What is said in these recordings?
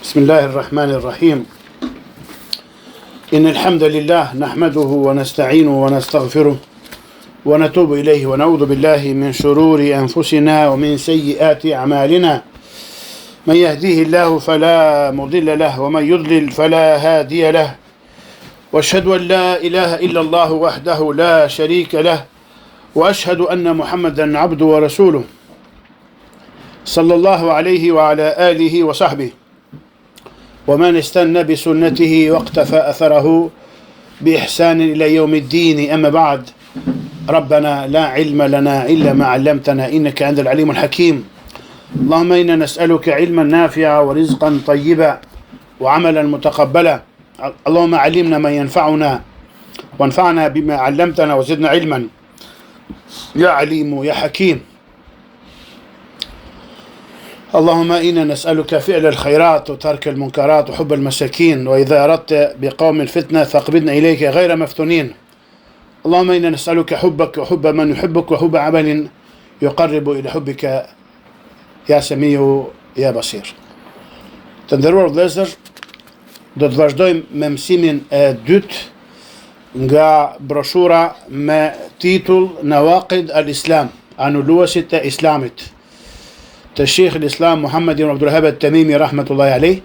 بسم الله الرحمن الرحيم إن الحمد لله نحمده ونستعينه ونستغفره ونتوب إليه ونعوذ بالله من شرور أنفسنا ومن سيئات أعمالنا من يهديه الله فلا مضل له ومن يضلل فلا هادي له وأشهد أن لا إله إلا الله وحده لا شريك له وأشهد أن محمدا عبده ورسوله صلى الله عليه وعلى آله وصحبه ومن استنى بسنته واقتفى أثره بإحسان إلى يوم الدين. أما بعد، ربنا لا علم لنا إلا ما علمتنا إنك أنت العليم الحكيم. اللهم إنا نسألك علما نافعا ورزقا طيبا وعملا متقبلا. اللهم علمنا ما ينفعنا وانفعنا بما علمتنا وزدنا علما يا عليم يا حكيم. اللهم إنا نسألك فعل الخيرات وترك المنكرات وحب المساكين، وإذا أردت بقوم الفتنة فاقبضنا إليك غير مفتونين. اللهم إنا نسألك حبك وحب من يحبك وحب عمل يقرب إلى حبك يا سميع يا بصير. Të nderuar vëllezër, do të vazhdojmë me mësimin e dytë nga broshura me titull Nawaqid al-Islam, anulluesit e Islamit, të Sheikh al-Islam Muhammad ibn Abdul Wahhab at-Tamimi rahmetullahi alayh,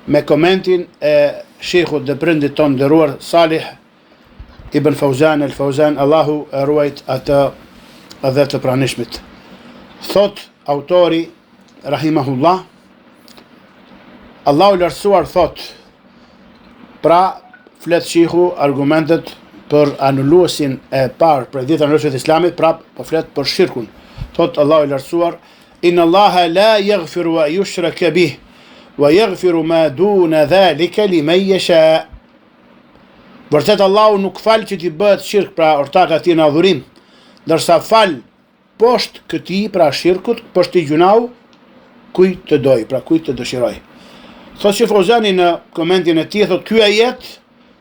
me komentin e sheikhut dhe prindit ton nderuar Salih ibn Fawzan al-Fawzan, Allahu e ruajt atë dhe të pranishmit. Thot autori rahimahullah, Allahu lartësuar thot, pra flet sheikhu argumentet për anulluesin e parë për 10 anulluesit e Islamit, pra po flet për shirkun. Thot Allahu lartësuar, Inna Allaha la yaghfiru wa yushraka bih wa yaghfiru ma duna dhalika liman yasha. Vërtet Allahu nuk fal që t'i bëhet shirk, pra ortak atij në adhurim, ndërsa fal poshtë këtij, pra shirkut, poshtë gjunau, kujt të doj, pra kujt të dëshiroj. Thot që Fawzani në komentin e tij, thot ky ajet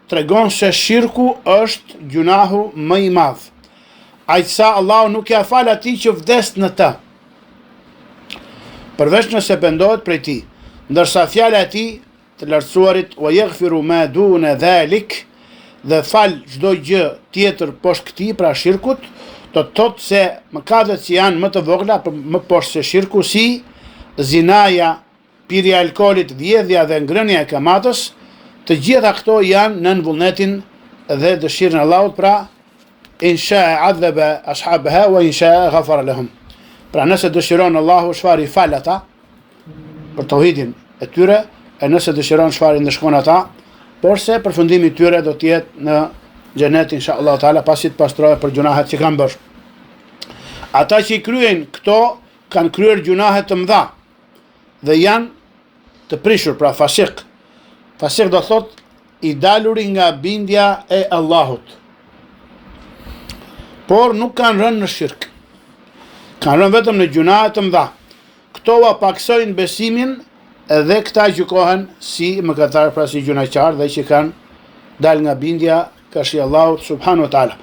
tregon se shirku është gjunahu më i madh. Aq sa Allahu nuk ja fal atij që vdes në të, përveç nëse pendohet prej tij, ndërsa fjala e tij të lartësuarit wa yaghfiru ma duna dhalik, dhe fal çdo gjë tjetër poshtë këtij, pra shirkut, do të thotë se mëkatet që janë më të vogla, më poshtë se shirku, si zinaja, pirja e alkoolit, vjedhja dhe ngrënia e kamatës, të gjitha këto janë nën vullnetin dhe dëshirën e Allahut, pra insha adhaba ashabaha wa insha ghafara lahum. Pra nëse dëshiron Allahu, shfari fal ata për tauhidin e tyre, e nëse dëshiron shfari ndëshkon ata, por se përfundimi i tyre do të jetë në xhenet inshallah taala, pasi të pastrohen për gjunahet që kanë bërë. Ata që i kryejnë këto kanë kryer gjunahe të mëdha dhe janë të prishur, pra fasik. Fasik do thot i daluri nga bindja e Allahut, por nuk kanë rënë në shirk, kanë rënë vetëm në gjunahe të mëdha. Këto paksojnë besimin dhe këta gjykohen si mëkatar, pra si gjunaqar, dhe që kanë dal nga bindja kashi Allahut subhanahu wa taala.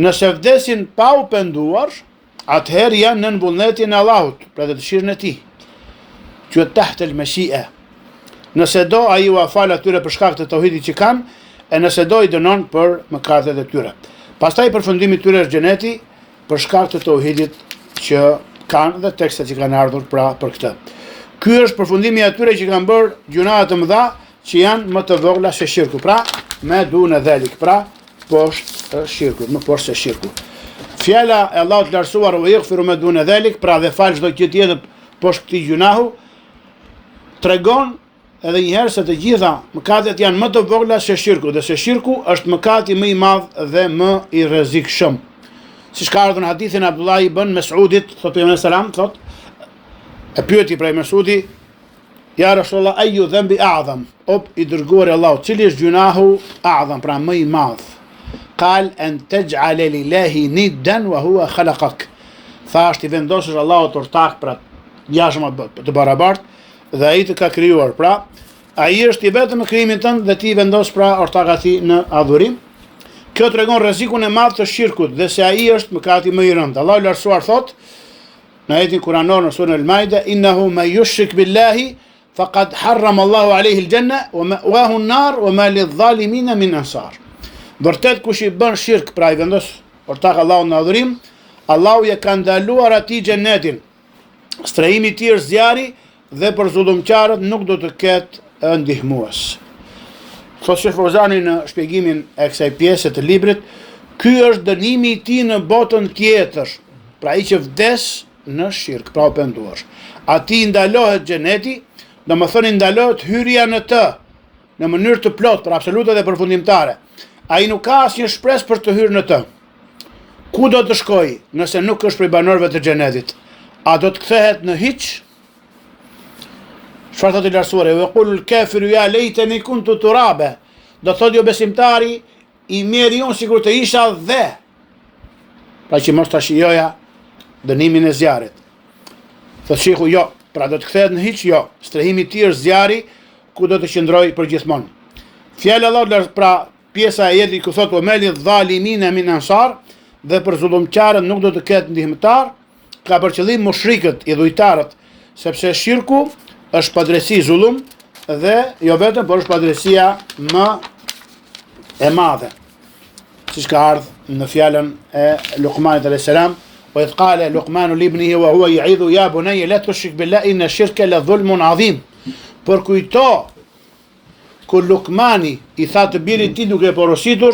Nëse vdesin pa u penduar, atëherë janë nën vullnetin e Allahut, pra dhe dëshirën e tij, që tahtë al-mashia. Nëse do, ai u afal atyre për shkak të tauhidit që kanë, e nëse do i dënon për mëkatet e tyre. Pastaj përfundimi i tyre është xheneti për shkak të tauhidit që kanë dhe tekstet që kanë ardhur pra për këtë. Ky është përfundimi i atyre që kanë bërë gjunahe të mëdha që janë më të vogla se shirku, pra me duna dhalik, pra poshtë shirku, më poshtë se shirku. Fjala e Allahut të lartësuar wa yaghfiru ma duna dhalik, pra dhe fal çdo gjë tjetër poshtë këtij gjunahu, tregon edhe një herë se të gjitha mëkatet janë më të vogla se shirku, dhe se shirku është mëkati më i madh dhe më i rrezikshëm. Siç ka ardhur në hadithin e Abdullah ibn Mas'udit, thotë pejgamberi sallam, thotë, e pyeti prej Mas'udi, ja Rasulullah, ayu dhanbi a'zam, i dërguari i Allahut, cili është gjunahu a'zam, pra më i madh? Qal an taj'ala lillahi niddan wa huwa khalaqak. Thashti vendosësh Allahut ortak, pra jashtëm të barabartë, dhe ai të ka krijuar, pra ai është i vetëm në krijimin tënd dhe ti vendos pra ortak atij në adhurim. Kjo tregon rrezikun e madh të shirkut dhe se ai është mëkati më i rëndë. Allahu lartësuar thot në ajetin kuranor në surën Al-Maida, innahu man yushrik billahi faqad harrama Allahu alayhi al-janna wa ma'wahu an-nar wa ma lidh-dhalimin min ansar. Vërtet kush i bën shirk, pra i vendos ortak Allahut në adhurim, Allahu ja ka ndaluar atij xhenetin. Strehimi i tij është zjarri dhe për zullumqarët nuk do të ketë ndihmues. Thot Sheh Fozani në shpjegimin e kësaj pjese të librit, ky është dënimi i tij në botën tjetër. Pra ai që vdes në shirk, pra u penduar. Atij ndalohet xheneti, domethënë ndalohet hyrja në të në mënyrë të plotë, për absolute dhe përfundimtare. Ai nuk ka asnjë shpresë për të hyrë në të. Ku do të shkojë nëse nuk është prej banorëve të xhenetit? A do të kthehet në hiç? Çfarë thotë i lartësuar? Wa qul kafiru ya laitani kuntu turaba. Do thotë jo besimtari, i mirë unë sikur të isha dhe. Pra që mos ta shijoja dënimin e zjarrit. Thotë shehu jo, pra do të kthehet në hiç, jo. Strehimi i tij është zjarri ku do të qëndrojë përgjithmonë. Fjala e Allahut pra pjesa e jetit ku thotë wa mali dhalimin min ansar, dhe për zullumqarët nuk do të ketë ndihmëtar, ka për qëllim mushrikët, idhujtarët, sepse shirku është padresi zullum dhe jo vetëm, por është padresia më e madhe. Siç ka ardhur në fjalën e Luqmanit alayhis salam, wa idh qala Luqmanu li ibnihi wa huwa yu'idhu ya bunayya la tushrik billahi inna ash-shirka la dhulmun 'azim. Por kujto ku Luqmani i tha të birit tij duke porositur,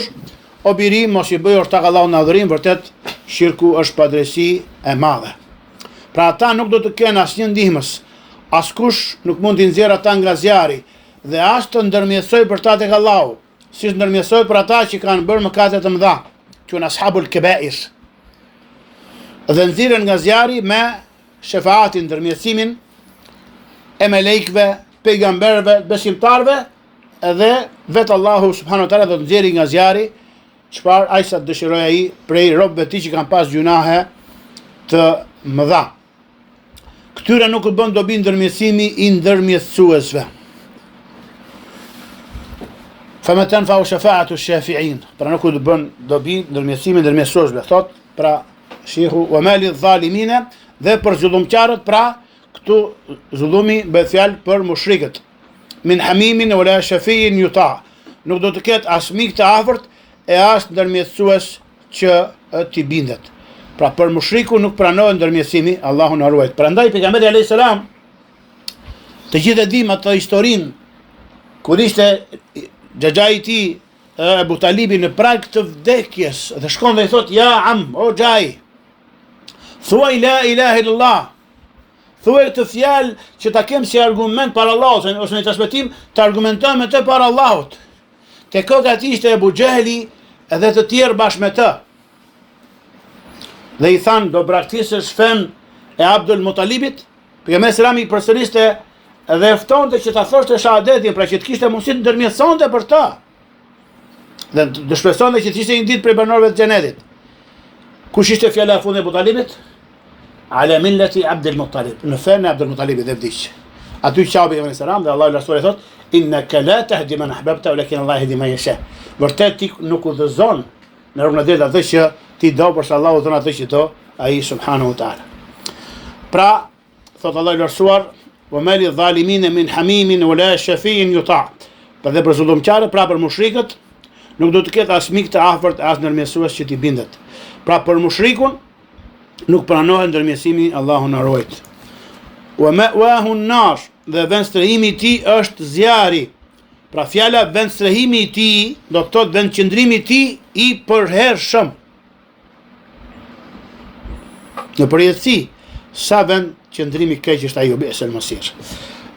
o biri, mos i bëj ortak Allahut në adhurim, vërtet shirku është padresi e madhe. Pra ata nuk do të kenë asnjë ndihmës, askush nuk mund t'i nxjerrë ata nga zjarri dhe as të ndërmjetësoj për ta tek Allahu, siç ndërmjetësoj për ata që kanë bërë mëkate të mëdha, që ashabul kebair. Dhe nxirren nga zjarri me shefaatin, ndërmjetësimin e melekëve, pejgamberëve, besimtarëve, edhe vetë Allahu subhanahu wa taala do të nxjerrë nga zjarri çfarë ai sa dëshiroj ai prej robëve të tij që kanë pas gjunahe të mëdha. Këtyre nuk u bën dobi ndërmjetësimi i ndërmjetësuesve. Fama tanfa'u shafa'atu ash-shafi'in. Pra nuk u bën dobi ndërmjetësimi i ndërmjetësuesve. Thot pra shehu wa ma lidh-dhalimin, dhe për zullumqarët, pra këtu zullumi bëhet fjalë për mushrikët. Min hamimin wala shafi'in yuta. Nuk do të ketë as mik të afërt e as ndërmjetësues që t'i bindet. Pra për mushriku nuk pranohet ndërmjetësimi, Allahu na ruaj. Prandaj pejgamberi alayhis salam, të gjithë e dim atë historinë kur ishte xhaxhai i tij Abu Talibi në prag të vdekjes dhe shkon dhe i thot ja am, o xhai, thuaj la ilaha illallah, thuaj të fjalë që ta kem si argument para Allahut, ose në transmetim të argumentojmë me të para Allahut. Te koka ati ishte Abu Jahli edhe të tjerë bashkë me të. Dhe i thanë, do braktisësh fen e Abdul Mutalibit, pejgamberi selam i përsëriste dhe ftonte që ta thoshte shahadetin, pra që të kishte mundësi të ndërmjetësonte për të. Dhe të shpresonte që të ishte një ditë prej banorëve të xhenetit. Kush ishte fjala e fundit e Abu Talibit? Ala millati Abdul Muttalib. Në fen e Abdul Mutalibit dhe vdiq. Aty qau pejgamberi selam dhe Allahu i thotë, innaka la tahdi man ahbabta walakin Allah yahdi man yasha. Vërtet ti nuk udhëzon në rrugën e drejtë atë që ti do, por Allahu don atë që do ai subhanahu wa taala. Pra thot Allah i lartësuar, wa ma lidh-dhalimin min hamimin wala shafi'in yuta. Për dhe për zullumqarët, pra për mushrikët, nuk do të ketë as mik të afërt, as ndërmjetësues që t'i bindet. Pra për mushrikun nuk pranohet ndërmjetësimi, Allahu na ruaj. Wa ma'wahu an-nar, dhe vendstrehimi i tij është zjarri. Pra fjala vendstrehimi i tij do të thotë vendqëndrimi i tij i përhershëm. Në përjetësi, sa vendqëndrimi i keq është ai bi'sal masir.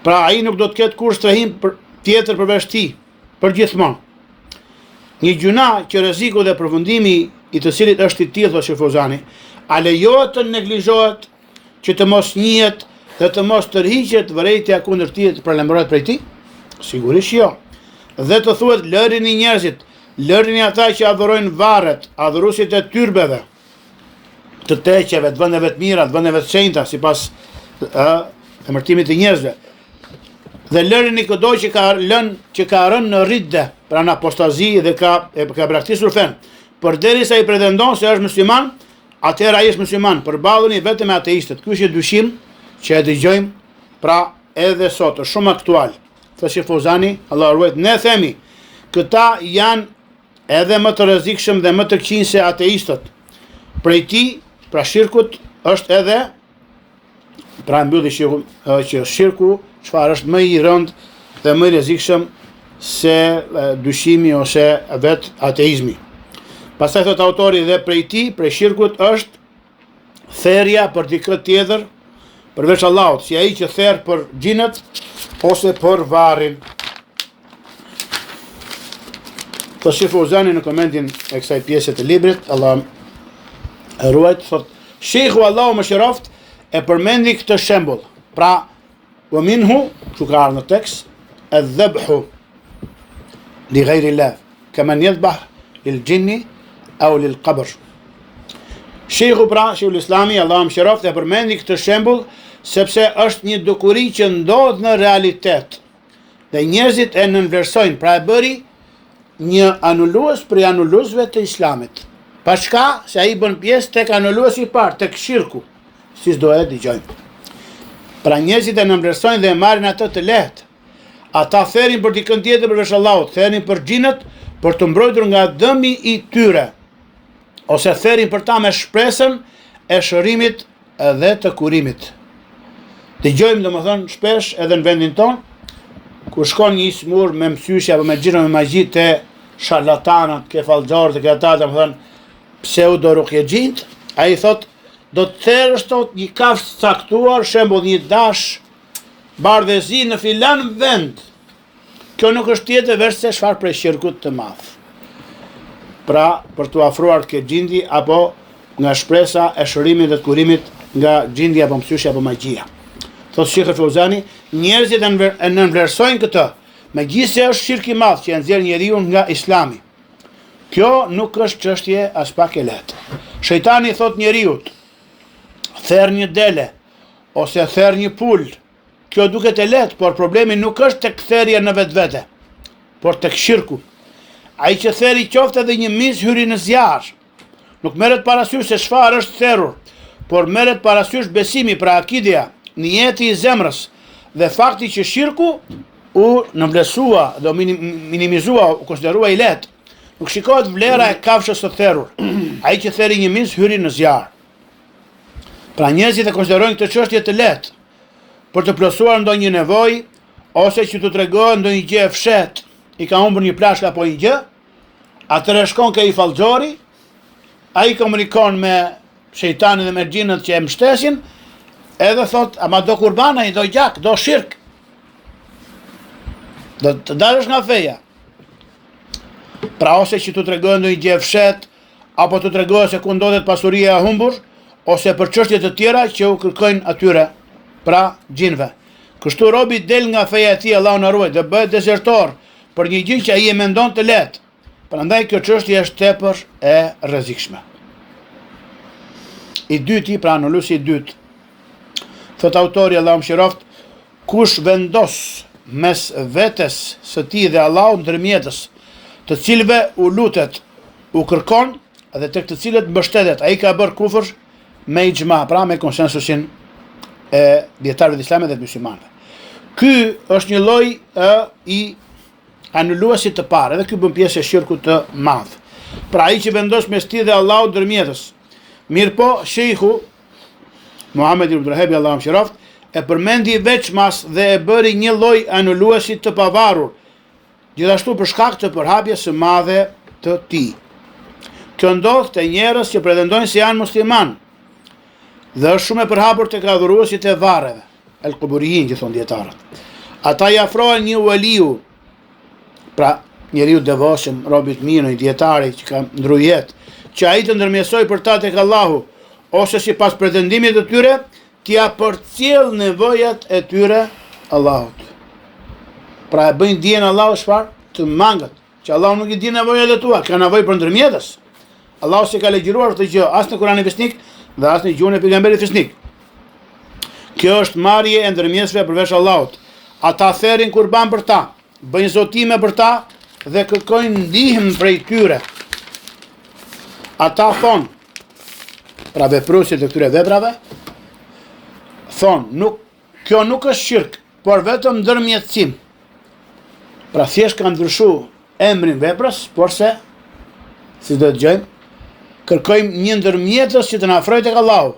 Pra ai nuk do të ketë kur strehim tjetër përveç tij, përgjithmonë. Një gjuna që rreziku dhe përfundimi i të cilit është i tillë, thotë Sheh Fozani, a lejohet të neglizhohet, që të mos njihet dhe të mos tërhiqet vërejtja kundër tij të pralembrohet prej tij? Sigurisht jo. Dhe të thuhet lërini njerëzit, lërini ata që adhurojnë varret, adhuruesit e tyrbeve, të teqeve, të vendeve të mira, të vendeve të shenjta, sipas emërtimit të njerëzve. Dhe lërini çdo që ka rënë në ridde, pra në apostazi dhe ka braktisur fen. Përderisa i pretendon se është musliman, atëherë ai është musliman, përballuni vetëm me ateistët. Ky është dyshim që e dëgjojmë pra edhe sot, është shumë aktual. Thot Sheh Fauzani, Allah ruajt, ne themi, këta janë edhe më të rrezikshëm dhe më të këqij se ateistët. Prej ti, pra shirkut, është edhe, pra mbylli shirku, që shirku, çfarë është më i rënd dhe më i rrezikshëm se dyshimi ose vet ateizmi. Pastaj thot autori, dhe prej ti, prej shirkut është therrja për dikë tjetër përveç Allahut, si ai që therr për xhinët ose për varrin. Thot Sheh Fauzani në komentin e kësaj pjese të librit, Allah e ruajt, thot Sheikhu Allahu mëshiroft e përmendi këtë shembull. Pra, wa minhu, që ka ardhur në tekst, adh-dhabhu li ghayri Allah, kama yadhbah lil jinni aw lil qabr. Sheikhu pra, Sheikhul Islami, Allah mëshiroft, e përmendi këtë shembull sepse është një dukuri që ndodh në realitet dhe njerëzit e nënvlerësojnë, pra e bëri një anullues për anulluesve të Islamit. Pa shka se ai bën pjesë tek anulluesi i parë, tek shirku, si s'do e dëgjojmë. Pra njerëzit e nënvlerësojnë dhe e marrin atë të lehtë. Ata therin për dikën tjetër përveç Allahut, therin për xhinët për të mbrojtur nga dëmi i tyre, ose therin për ta me shpresën e shërimit dhe të kurimit. Dëgjojmë domethënë shpesh edhe në vendin ton, kur shkon një smur me mësyeshje apo me xhiro me magji te sharlatanët, ke fallxorët, ke ata domethënë pseudo ruqyexhit, ai thot do të therrësh tot një kafshë caktuar, shembull një dash bardhëzi në filan vend. Kjo nuk është tjetër veç se çfarë prej shirkut të madh. Pra, për të afruar ke xhindi apo nga shpresa e shërimit dhe të kurimit nga xhindi apo mësyeshja apo magjia. Thot Sheikh Fauzani, njerëzit e nënvlerësojnë këtë, megjithëse është shirk i madh që e nxjerr njeriu nga Islami. Kjo nuk është çështje as pak e lehtë. Shejtani thot njeriu, therr një dele ose therr një pul. Kjo duket e lehtë, por problemi nuk është tek therrja në vetvete, por tek shirku. Ai që therri qoftë edhe një mis hyri në zjarr. Nuk merret parasysh se çfarë është therrur, por merret parasysh besimi, pra akidia, niyeti i zemrës dhe fakti që shirku u nënvlerësua dhe u minimizua, u konsiderua i lehtë. Nuk shikohet vlera e kafshës së therrur. Ai që therri një mis hyri në zjarr. Pra njerëzit e konsiderojnë këtë çështje të lehtë për të plotësuar ndonjë nevojë ose që të tregojnë ndonjë gjë e fshet, i ka humbur një plashkë apo një gjë, atëherë shkon ke i fallxori, ai komunikon me shejtanin dhe me xhinët që e mbështesin, edhe thot, ama do kurbana, do gjak, do shirk. Do të dalësh nga feja. Pra ose që të tregojnë ndonjë gjë e fshet, apo të tregojnë se ku ndodhet pasuria e humbur, ose për çështje të tjera që u kërkojnë atyre, pra xhinëve. Kështu robi del nga feja e tij, Allahu na ruaj, dhe bëhet dezertor për një gjë që ai e mendon të lehtë. Prandaj kjo çështje është tepër e rrezikshme. I dyti, pra anulluesi i dytë, thot autori Allahu mëshiroft, kush vendos mes vetes së tij dhe Allahut ndërmjetës, të cilëve u lutet, u kërkon dhe tek të cilët mbështetet, ai ka bërë kufër me ixhma, pra me konsensusin e dietarëve të Islamit dhe të muslimanëve. Ky është një lloj i anulluesit të parë, edhe ky bën pjesë e shirkut të madh. Pra ai që vendos mes tij dhe Allahut ndërmjetës. Mirpo Sheikhu Muhammed ibn Abdulwahhab Allahu mëshiroft e përmendi veçmas dhe e bëri një lloj anulluesi të pavarur, gjithashtu për shkak të përhapjes së madhe të tij. Kjo ndodh te njerëz që pretendojnë se janë musliman dhe është shumë e përhapur tek adhuruesit e varreve, el-quburiyin që thon dietarët. Ata i afrohen një waliu, pra njeriu devotshëm, robi i mirë, një dietari që ka ndruar jetë, që ai të ndërmjetësoj për ta tek Allahu, ose sipas pretendimit të tyre, t'ia përcjell nevojat e tyre Allahut. Pra e bëjnë dijen Allahu çfarë? Të mangët, që Allahu nuk i di nevojat e tua, ka nevojë për ndërmjetës. Allahu s'e ka legjëruar këtë gjë as në Kur'anin fesnik dhe as në gjuhën e pejgamberit fesnik. Kjo është marrje e ndërmjetësve përveç Allahut. Ata therrin kurban për ta, bëjnë zotime për ta dhe kërkojnë ndihmë prej tyre. Ata thonë, pra vepruesit e këtyre veprave, thonë, kjo nuk është shirk, por vetëm ndërmjetësim. Pra thjesht ka ndryshu emrin veprës, por se, si do të gjejmë, kërkojmë një ndërmjetës që të na afrojë tek Allahu.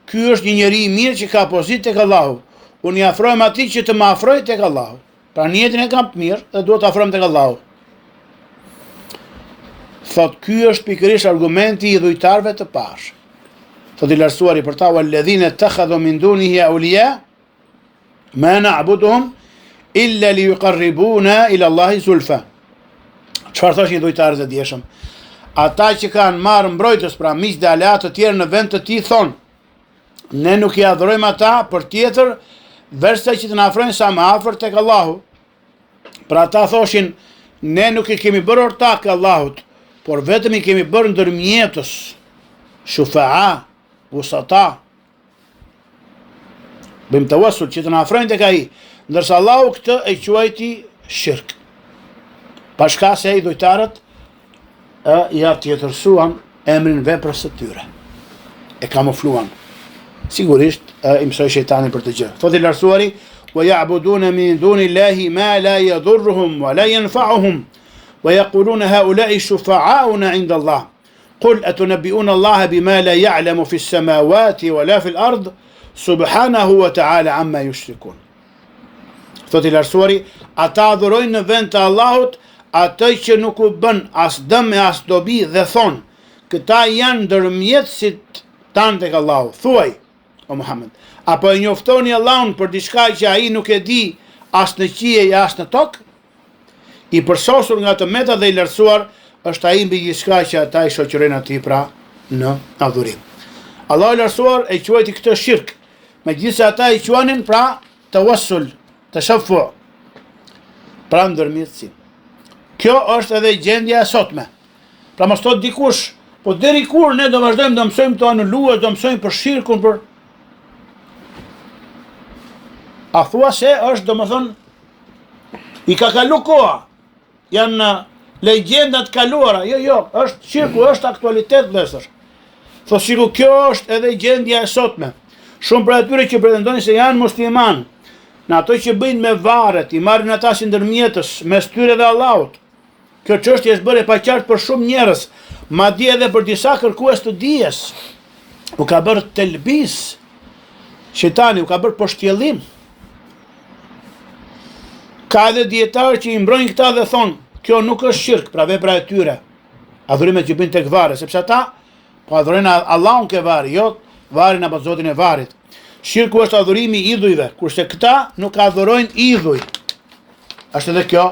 Ky është një njeri i mirë që ka pozitë tek Allahu. Unë i afrojmë atij që të më afrojë tek Allahu. Pra niyetin e kam të mirë dhe duhet të afrohem tek Allahu. Thot, ky është pikërisht argumenti i dhujtarëve të parë. Thot i lartësuari për ta walladhina ittakhadhu min dunihi awliya ma na'buduhum illa liyuqarribuna ila Allahi zulfa. Çfarë thoshin dhujtarët e dieshëm? Ata që kanë marrë mbrojtës, pra miq dhe aleat të tjerë në vend të tij thonë, ne nuk i adhurojmë ata për tjetër versa që të na afrojnë sa më afër tek Allahu. Pra ata thoshin, ne nuk i kemi bërë ortak Allahut, por vetëm i kemi bërë ndërmjetës, shufa'a, wusata. Bëjmë tawassul që të na afrojnë tek ai, ndërsa Allahu këtë e quajti shirk. Pashka se ai dhujtarët ja tjetërsuan emrin veprës së tyre. E kamufluan. Sigurisht i mësoi shejtani për të gjë. Thotë i lartësuari, wa ya'buduna min dunillahi ma la yadhurruhum wa la yanfa'uhum wa yaquluna ha'ula'i shufa'auna 'inda Allah. Qul atunabbi'una Allah bima la ya'lamu fi as-samawati wa la fi al-ard subhanahu wa ta'ala amma yushrikun. Thotë i lartësuari, ata adhurojnë në vend të Allahut atë që nuk u bën as dëm e as dobi dhe thonë, këta janë ndërmjetësit tanë tek Allahu. Thuaj, o Muhammed, apo e njoftoni Allahun për diçka që ai nuk e di as në qiell as në tokë? I përsosur nga të meta dhe i lartësuar është ai mbi gjithçka që ata i shoqërojnë atij pra në adhurim. Allahu i lartësuar e quajti këtë shirk, megjithëse ata i quanin pra tawassul, tashaffu, pra ndërmjetësim. Kjo është edhe gjendja e sotme. Pra mos thot dikush, po deri kur ne do vazhdojmë do mësojmë të anuluar, do mësojmë për shirkun, për a thua se është, domethënë, i ka kalu koha. Janë legjendat kaluara. Jo, është shirku, është aktualitet vëllezër. Thos shirku, kjo është edhe gjendja e sotme. Shumë për atyre që pretendojnë se janë musliman, në ato që bëjnë me varet, i marrin ata si ndërmjetës mes tyre dhe Allahut. Kjo çështje është bërë e paqartë për shumë njerëz, madje edhe për disa kërkues të dijes. U ka bërë telbis. Shejtani u ka bërë poshtjellim. Ka edhe dietarë që i mbrojnë këta dhe thonë, kjo nuk është shirk, pra vepra e tyre. Adhurimet që bëjnë tek varri, sepse ata po adhurojnë Allahun ke varri, jo varrin apo zotin e varrit. Shirku është adhurimi i idhujve, kurse këta nuk adhurojnë idhuj. Është edhe kjo,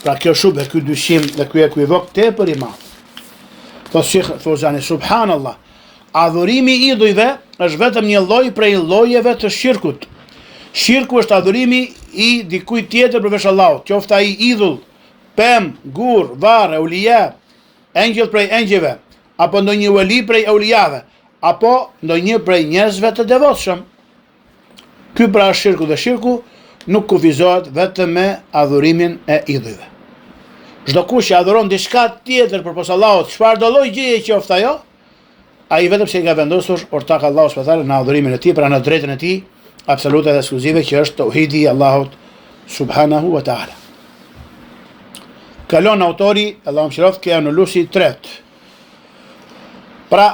pra kjo shubhe, ky dyshim dhe ky ekuivok tepër i madh. Thot Sheikh Fozani, subhanallah, adhurimi i idhujve është vetëm një lloj prej llojeve të shirkut. Shirku është adhurimi i dikujt tjetër përveç Allahut, qoftë ai idhull, pem, gur, varr, ulija, engjëll prej engjëve, apo ndonjë wali prej aulijave, apo ndonjë prej njerëzve të devotshëm. Ky pra është shirku, dhe shirku nuk kufizohet vetëm me adhurimin e idhujve. Çdo kush që adhuron diçka tjetër përpos Allahut, çfarë do lloj gjëje qoftë ajo, ai vetëm se i ka vendosur ortak Allahu subhanahu në adhurimin e tij, pra në drejtën e tij absolute dhe ekskluzive, që është tauhidi i Allahut subhanahu wa taala. Kalon autori, Allahu mëshiroft, ke anulusi i tretë. Pra,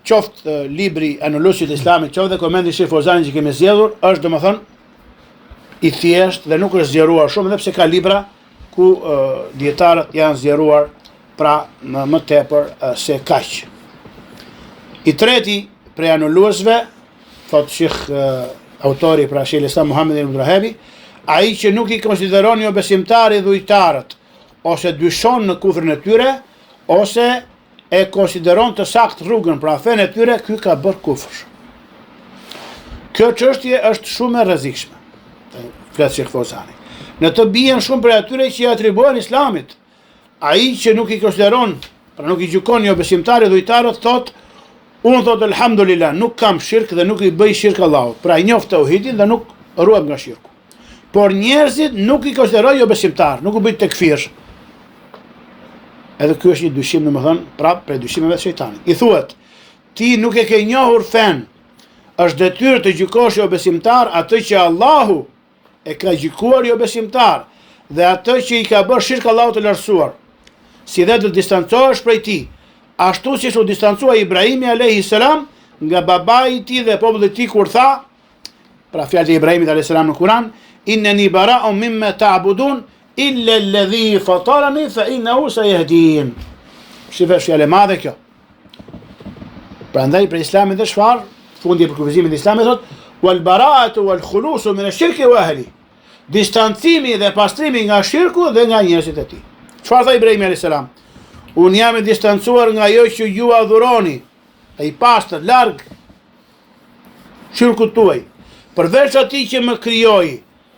qoftë libri anulusit islamit, qoftë dhe komendi Sheikh Fozani që kemi zgjedhur, është domethënë i thjesht dhe nuk është zgjeruar shumë, edhe pse ka libra ku dietarët janë zgjeruar pra më tepër se kaq. I treti prej anuluesve, thot Sheikh autori pra Sheikh Islam Muhammed ibn Abdulwahabi, ai që nuk i konsideron jo besimtarë dhujtarët, ose dyshon në kufrin e tyre, ose e konsideron të sakt rrugën pra fenë e tyre, ky ka bërë kufër. Kjo çështje është shumë e rrezikshme. Flet Sheikh Fozani. Në të bien shumë për atyre që i atribuohen Islamit. Ai që nuk i konsideron, pra nuk i gjykon jo besimtarë dhujtarët, thot, unë thot alhamdulillah, nuk kam shirk dhe nuk i bëj shirk Allahut. Pra i njoft tauhidin dhe nuk ruhet nga shirku. Por njerëzit nuk i konsiderojnë jo besimtar, nuk u bëj tekfir. Edhe ky është një dyshim, domethënë, prapë prej dyshimeve të shejtanit. I thuhet, ti nuk e ke njohur fen, është detyrë të gjykosh jo besimtar atë që Allahu e ka gjykuar jo besimtar dhe atë që i ka bërë shirk Allahut të lartësuar, si dhe të distancohesh prej tij, ashtu siç u distancua Ibrahimi alayhi salam nga babai i tij dhe populli i tij kur tha, pra fjalët e Ibrahimit alayhi salam në Kur'an, inneni bara'un mimma ta'budun illa alladhi fatarani fa innahu sayahdin. Shifë fjalë e madhe kjo. Prandaj për Islamin dhe çfarë? Fundi për kufizimin e Islamit thot wal bara'atu wal khulusu min ash-shirki wa ahli. Distancimi dhe pastrimi nga shirku dhe nga njerëzit e tij. Çfarë tha Ibrahimi alayhis salam? Unë jam i distancuar nga ajo që ju adhuroni, ai pastër, larg shirkut tuaj, përveç atij që më krijoi,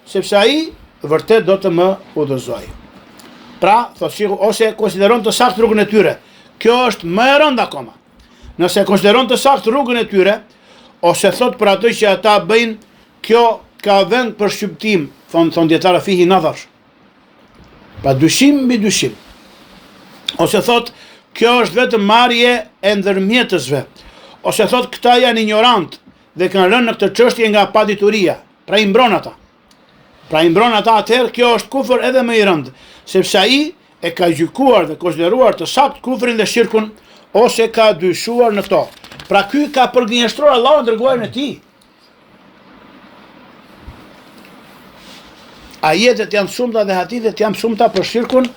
sepse ai vërtet do të më udhëzoj. Pra, thotë shiku, ose konsideron të saktë rrugën e tyre. Kjo është më e rëndë akoma. Nëse konsideron të saktë rrugën e tyre, ose thot për atë që ata bëjnë, kjo ka vend për shqiptim, thon dietarë fihi nadhar. Pa dyshim mbi dyshim. Ose thot, kjo është vetëm marrje e ndërmjetësve. Ose thot, këta janë ignorant dhe kanë rënë në këtë çështje nga padituria. Pra i mbron ata. Atëherë kjo është kufër edhe më i rëndë, sepse ai e ka gjykuar dhe konsideruar të saktë kufrin dhe shirkun, ose ka dyshuar në to. Pra ky ka përgënjeshtruar Allahun dërguarin e tij. Ajetet janë shumëta dhe hadithet janë shumëta për shirkun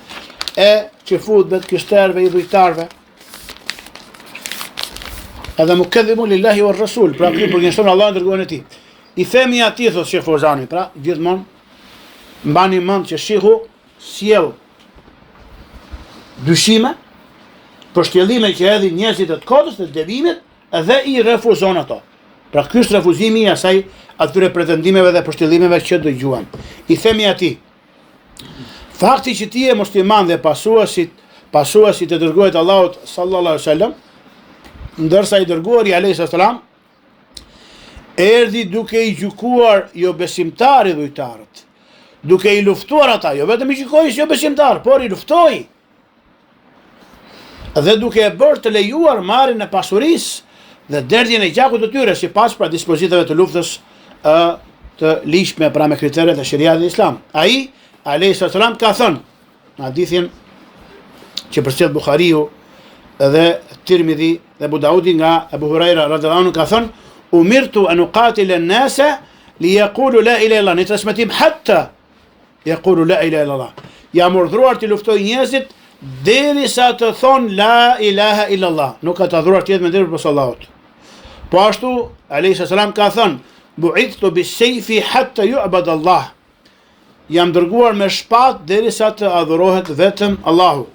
e çifutëve, kristerëve, idhujtarëve. Edhe mukadhimu lillahi war rasul, pra ky përgënjeshtron Allahun dërguarin e tij. I themi atij thotë Sheh Fozani, pra gjithmonë mbani mend që shihu sjell dyshime për shtjellime që hedhin njerëzit të kodës të devimit dhe i refuzon ato. Pra ky është refuzimi i asaj atyre pretendimeve dhe përshtjellimeve që dëgjuan. I themi atij, fakti që ti je musliman dhe pasuesi të dërguarit Allahut sallallahu alaihi wasallam, ndërsa i dërguari alayhi salam erdhi duke i gjykuar jo besimtarë idhujtarët, duke i luftuar ata, jo vetëm i gjykoi si jo besimtar, por i luftoi. Dhe duke e bërë të lejuar marrjen e pasurisë dhe derdhjen e gjakut të tyre sipas pra dispozitave të luftës të lishme pra me kriteret e shariatit e Islam. Ai alayhi salam ka thënë në hadithin që përcjell Buhariu dhe Tirmidhi dhe Abu Daudi nga Abu Huraira radhiyallahu anhu, ka thënë umirtu an uqatila an-nasa li yaqulu la ilaha illa Allah, në transmetim hatta yaqulu la ilaha illa Allah. Jam urdhëruar të luftoj njerëzit derisa të thonë la ilaha illa Allah. Nuk ka të adhuruar tjetër me ndërmjet pas Allahut. Po ashtu alayhi salam ka thënë bu'ithtu bis-sayfi hatta yu'bad Allah. Jam dërguar me shpatë derisa të adhurohet vetëm Allahu.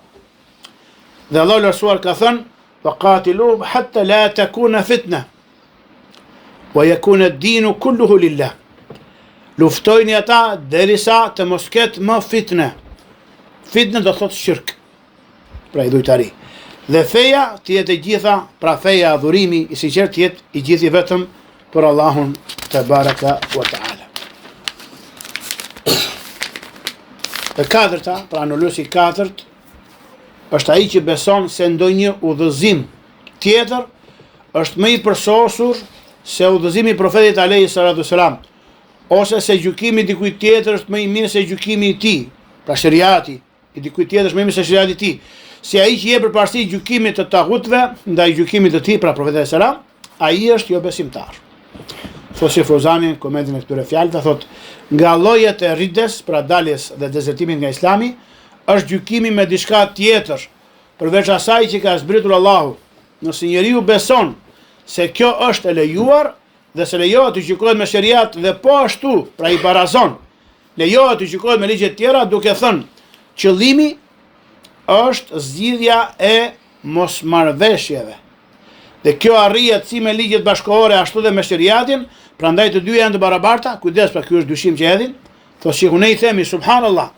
Dhe Allahu lartësuar ka thënë faqatiluhum hatta la takuna fitna wa yakuna ad-dinu kulluhu lillah. Luftojni ata derisa të mos ketë më fitne. Fitne do thotë shirk, pra idhujtari. Dhe feja të jetë e gjitha, pra feja adhurimi i sinqert të jetë i gjithi vetëm për Allahun te baraka wa taala. E katërta, pra anuluesi i katërt, është ai që beson se ndonjë udhëzim tjetër është më i përsosur se udhëzimi i profetit alayhi salatu wasalam, ose se gjykimi i dikujt tjetër është më i mirë se gjykimi i tij, pra shariati i dikujt tjetër është më i mirë se shariati i tij. Si ai që jep përparësi gjykimit të taghutëve ndaj gjykimit të tij, pra profetit sallallahu alaihi wasallam, ai është jo besimtar. Thotë Sheh Fozani komentin e këtyre fjalëve, thotë nga llojet e riddes, pra daljes dhe dezertimit nga Islami, është gjykimi me diçka tjetër përveç asaj që ka zbritur Allahu. Nëse njeriu beson se kjo është e lejuar dhe se lejohet të gjykohet me shariat dhe po ashtu, pra i barazon, lejohet të gjykohet me ligje të tjera duke thënë qëllimi është zgjidhja e mosmarrveshjeve. Dhe kjo arrihet si me ligjet bashkëkohore ashtu dhe me shariatin, prandaj të dy janë të barabarta. Kujdes, pra ky është dyshim që hedhin. Thotë shikun, ne i themi subhanallahu,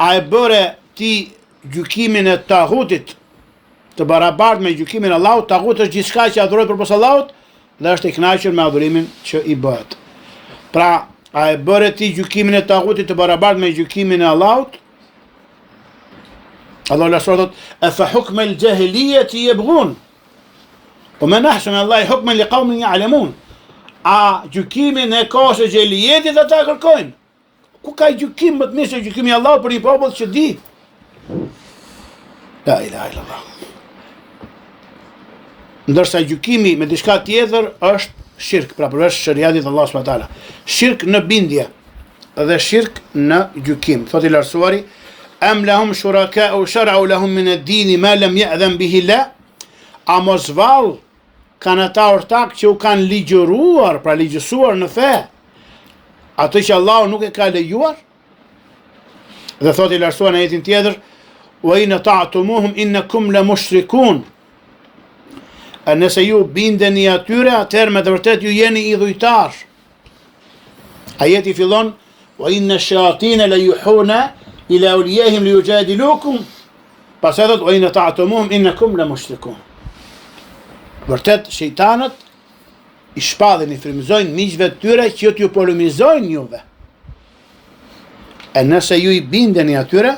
a e bëre ti gjykimin e tagutit të barabartë me gjykimin e Allahut? Tagut është gjithçka që adhurohet përpos Allahut dhe është i kënaqur me adhurimin që i bëhet. Pra, a e bëre ti gjykimin e tagutit të barabartë me gjykimin e Allahut? Allahu la thotë afa hukm al-jahiliyyati yabghun wa man ahsana Allahi hukman liqaumin ya'lamun. A gjykimin e kohës së xhelietit ata kërkojnë? ku ka gjykim më të mirë se gjykimi i Allahut për një popull që di? La ilaha illallah. Ndërsa gjykimi me diçka tjetër është shirk, pra përveç shariatit të Allahut subhanahu wa taala. Shirk në bindje dhe shirk në gjykim. Thotë i lartësuari: Am lahum shuraka'u shar'u lahum min ad-din ma lam ya'dhan bihi Allah. A mos vallë kanë ata ortak që u kanë ligjëruar, pra ligjësuar në fe, atë që Allahu nuk e ka lejuar? Dhe thotë i lartësuar në ajetin tjetër: Wa in ta'tumuhum innakum la mushrikun. Nëse ju bindeni atyre, atëherë me të vërtet ju jeni idhujtar. Ajeti fillon: Wa inna ash-shayatin la yuhuna ila awliyahim li yujadilukum. Pastaj thotë: Wa in ta'tumuhum innakum la mushrikun. Vërtet shejtanët i shpadhin, i frymëzojnë miqve të tyre që t'ju polemizojnë juve. E nëse ju i bindeni atyre,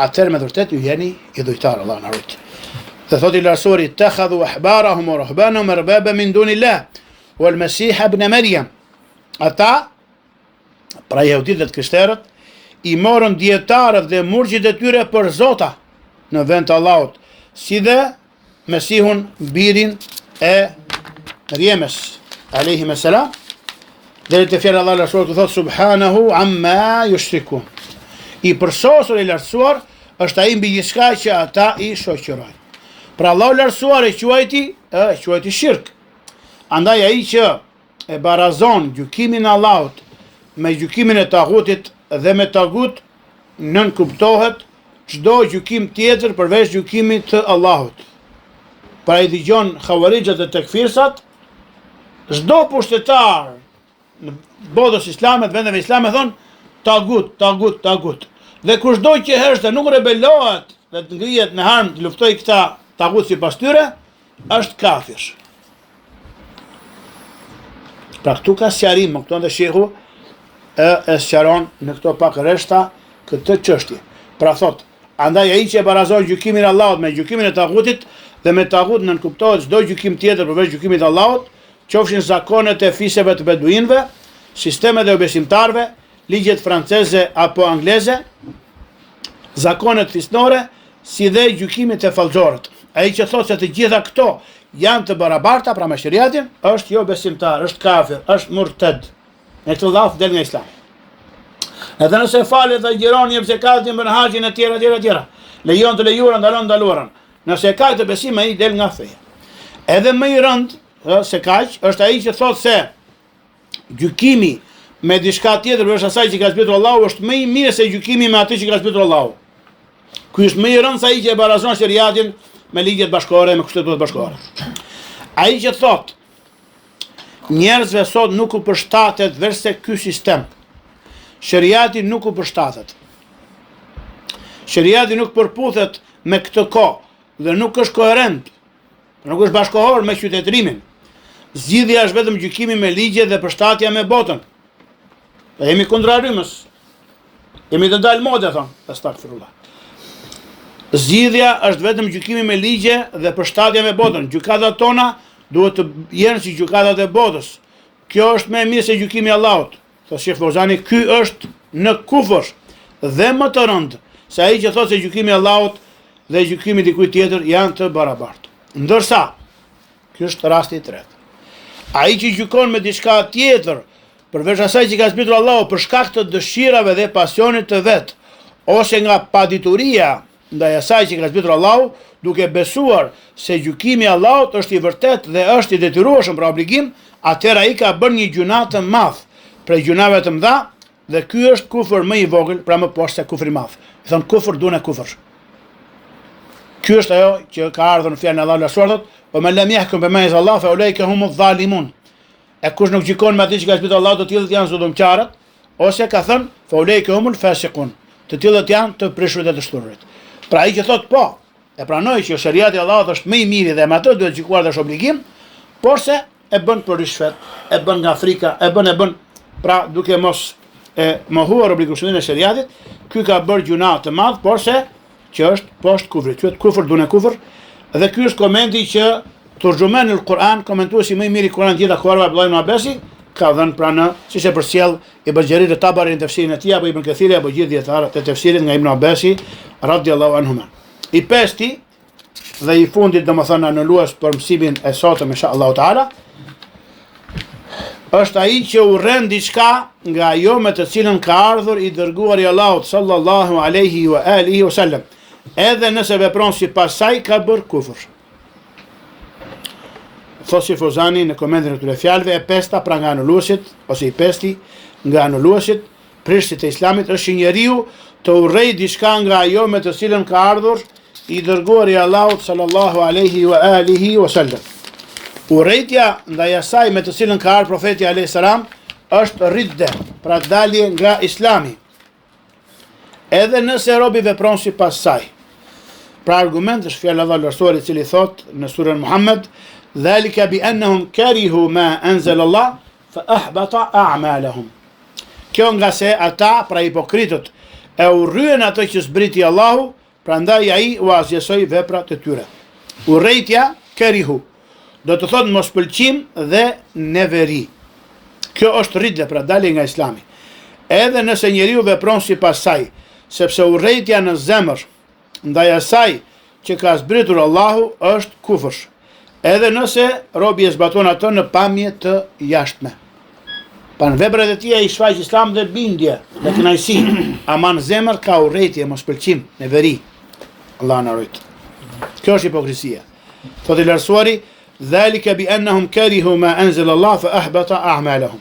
atëherë me të vërtet ju jeni idhujtar. Allah na rujt. Dhe thot i lartësuari: Takhadhu ahbarahum wa ruhbanahum arbaba min dunillah wal Masih ibn Maryam. Ata, pra jehudit dhe të krishterët, i morën dietarët dhe murxhit e tyre për zota në vend të Allahut, si dhe Mesihun, birin e Rjemes alayhi salam. Dhe të fjalë Allah lartësuar që thot: Subhanahu amma yushrikun. I përsosur i lartësuar është ai mbi gjithçka që ata i shoqërojnë. Pra Allahu lartësuar e quajti shirk. Andaj ai që e barazon gjykimin e Allahut me gjykimin e tagutit dhe me tagut nën kuptohet çdo gjykim tjetër përveç gjykimit të Allahut. Pra i dëgjon xhawarixhat e tekfirsat, çdo pushtetar në botës islame, vendeve islame thon tagut. Dhe kushdo që heshte nuk rebelohet dhe të ngrihet në harm të luftoj këta tagut sipas tyre, është kafir. Pra këtu ka sqarim, më këto dhe shehu e sqaron në këto pak rreshta këtë çështje. Pra thot, andaj ai që e barazon gjykimin e Allahut me gjykimin e tagutit dhe me tagut nënkuptohet çdo gjykim tjetër përveç gjykimit të Allahut, qofshin zakonet e fiseve të beduinëve, sistemet e besimtarëve, ligjet franceze apo angleze, zakonet fisnore, si dhe gjykimet e fallxorët. Ai që thotë se të gjitha këto janë të barabarta pra me shariatin, është jo besimtar, është kafir, është murted. Me këtë laf del nga Islami. Edhe nëse falet dhe agjiron, jep zekatin, bën haxhin e tjera, lejon të lejuara, ndalon ndaluara. Nëse ka të besim, ai del nga feja. Edhe më i rënd se kaq është ai që thotë se gjykimi me diçka tjetër veç asaj që ka zbritur Allahu është më i mirë se gjykimi me atë që ka zbritur Allahu. Ky është më i rënd se ai që e barazon shariatin me ligjet bashkëore, me kushtetutat bashkëore. Ai që thotë njerëzve sot nuk u përshtatet verse ky sistem. Shariati nuk u përshtatet. Shariati nuk përputhet me këtë kohë dhe nuk është koherent. Nuk është bashkëkohor me qytetërimin. Zgjidhja është vetëm gjykimi me ligje dhe përshtatja me botën. E jemi kundra rrymës. Jemi të dalë mode, thonë, astaghfirullah. Zgjidhja është vetëm gjykimi me ligje dhe përshtatja me botën. Gjykatat tona duhet të jenë si gjykatat e botës. Kjo është më e mirë se gjykimi i Allahut. Thotë Sheh Fozani, ky është në kufër dhe më të rëndë se ai që thotë se gjykimi i Allahut dhe gjykimi i dikujt tjetër janë të barabartë. Ndërsa, ky është rasti i tretë. Ai që gjykon me diçka tjetër, përveç asaj që ka zbritur Allahu për shkak të dëshirave dhe pasionit të vet, ose nga padituria ndaj asaj që ka zbritur Allahu, duke besuar se gjykimi i Allahut është i vërtet dhe është i detyrueshëm për obligim, atëherë ai ka bërë një gjuna të madh, prej gjunave të mëdha, dhe ky është kufër më i vogël, pra më poshtë se kufri i madh. I thon kufër dune kufër. Ky është ajo që ka ardhur në fjalën e Allahut lartësuar, "O men lam yahkum bima anzala fa ulaika humuz zalimun." E kush nuk gjykon me atë që ka zbritur Allahu, të tillët janë zullumqtarët, ose ka thënë fa ulaika humul fasiqun. Të tillët janë të prishur dhe të shturrit. Pra ai që thot po, e pranoj që shariati i Allahut është më i miri dhe me atë duhet gjykuar dhe është obligim, por se e bën për rishfet, e bën nga frika, e bën, pra duke mos e mohuar obligacionin e shariatit, ky ka bërë gjuna të madh, por se që është poshtë kufrit, quhet kufër dune kufër, dhe ky është komenti që turxhumen el Kur'an, komentuesi më i miri i Kur'anit gjithë aktuarve Abdullah ibn Abbasi, ka dhënë pranë, siç e përcjell Ibn Jarir at-Tabari në tefsirin e tij apo Ibn Kathiri apo gjithë dietarët e tefsirit nga Ibn Abbasi radhiyallahu anhuma. I pesti dhe i fundit domethënë anulues për mësimin e sotëm inshallah taala është ai që urren diçka nga ajo me të cilën ka ardhur i dërguari i Allahut sallallahu alaihi wa alihi wasallam, edhe nëse vepron sipas saj ka bërë kufër. Thosi Fozani në komendin e këtyre fjalëve, e pesta pra nga anuluesit ose i pesti nga anuluesit, prishtit e Islamit është që njeriu të urrej diçka nga ajo me të cilën ka ardhur i dërguari i Allahut sallallahu alaihi wa alihi wasallam. Urrejtja ndaj asaj me të cilën ka ardhur profeti alayhis salam është ridde, pra dalje nga Islami. Edhe nëse robi vepron sipas saj. Pra argument është fjala e Allahut lartësuar i cili thot në surën Muhammed: "Dhalika bi annahum karihu ma anzala Allah fa ahbata a'malahum." Kjo nga se ata, pra hipokritët, e urryen ato që zbriti Allahu, prandaj ai u azjesoi veprat e tyre. Urrejtja karihu do të thotë mos pëlqim dhe neveri. Kjo është ridde, pra dalje nga Islami. Edhe nëse njeriu vepron sipas saj, sepse urrejtja në zemër ndaj asaj që ka zbritur Allahu është kufër. Edhe nëse robi e zbaton atë në pamje të jashtme. Pa në veprat e tij ai shfaq Islam dhe bindje, dhe kënaqësi, ama në zemër ka urrejtje, mos pëlqim, neveri. Allah na rujt. Kjo është hipokrizia. Thotë i lartësuari: "Dhalika bi annahum karihu ma anzala Allah fa ahbata a'malahum."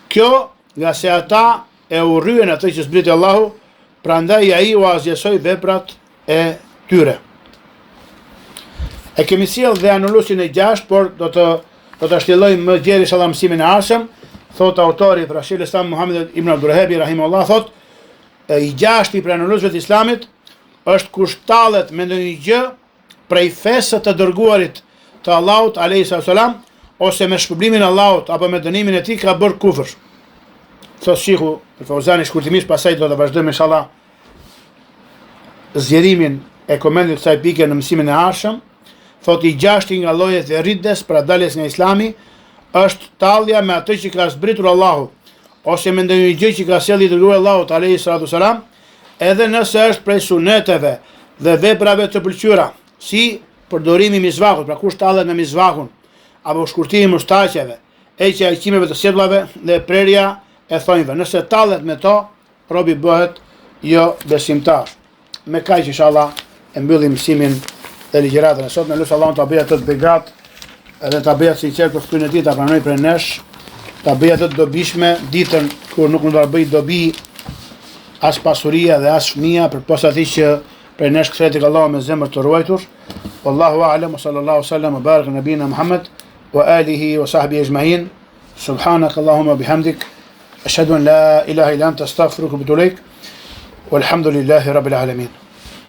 Kjo nga se ata e urryen atë që zbriti Allahu, prandaj ai u azjesoi veprat e tyre. E kemi sjell dhe anulusin e 6, por do të shtjellojmë më gjerë inshallah mësimin e ardhshëm. Thot autori Rashid Islam Muhammed ibn Abdul Wahhabi rahimahullah, thot i 6 për anuluesve të Islamit është kur shtallet me ndonjë gjë prej fesë të dërguarit të Allahut alayhi salam, ose me shpërblimin e Allahut apo me dënimin e tij ka bërë kufër. Thot Sheikhu Fawzani shkurtimisht, pasaj do të vazhdojmë inshallah zgjerimin e komendit kësaj pike në mësimin e ardhshëm. Thot i 6 nga llojet e riddes, pra daljes nga Islami, është tallja me atë që ka zbritur Allahu, ose me ndonjë gjë që ka sjellë i dërguari Allahut alayhi salam, edhe nëse është prej suneteve dhe veprave të pëlqyera, si përdorimi i mizvakut, pra kush tallet me mizvakun, apo shkurtimi i mustaqeve, heqja e qimeve të sjellave dhe prerja e thonjve. Nëse tallet me to, robi bëhet jo besimtar. Me kaq inshallah e mbyllim mësimin e ligjëratën e sot. Në lutë Allahun ta bëjë atë të begat, edhe ta bëjë sinqert për fytyrën e tij, ta pranoj për nesh, ta bëjë atë të dobishme ditën kur nuk mund ta bëj dobi as pasuria dhe as fëmia, përposa atij që për nesh kthehet tek Allahu me zemër të ruajtur. Wallahu a'lam wa sallallahu sallam wa barak nabina Muhammad wa alihi wa sahbihi ajma'in. Subhanaka Allahumma bihamdik, ashhadu an la ilaha illa anta astaghfiruka wa atubu ilaik. Walhamdulillahi rabbil alamin.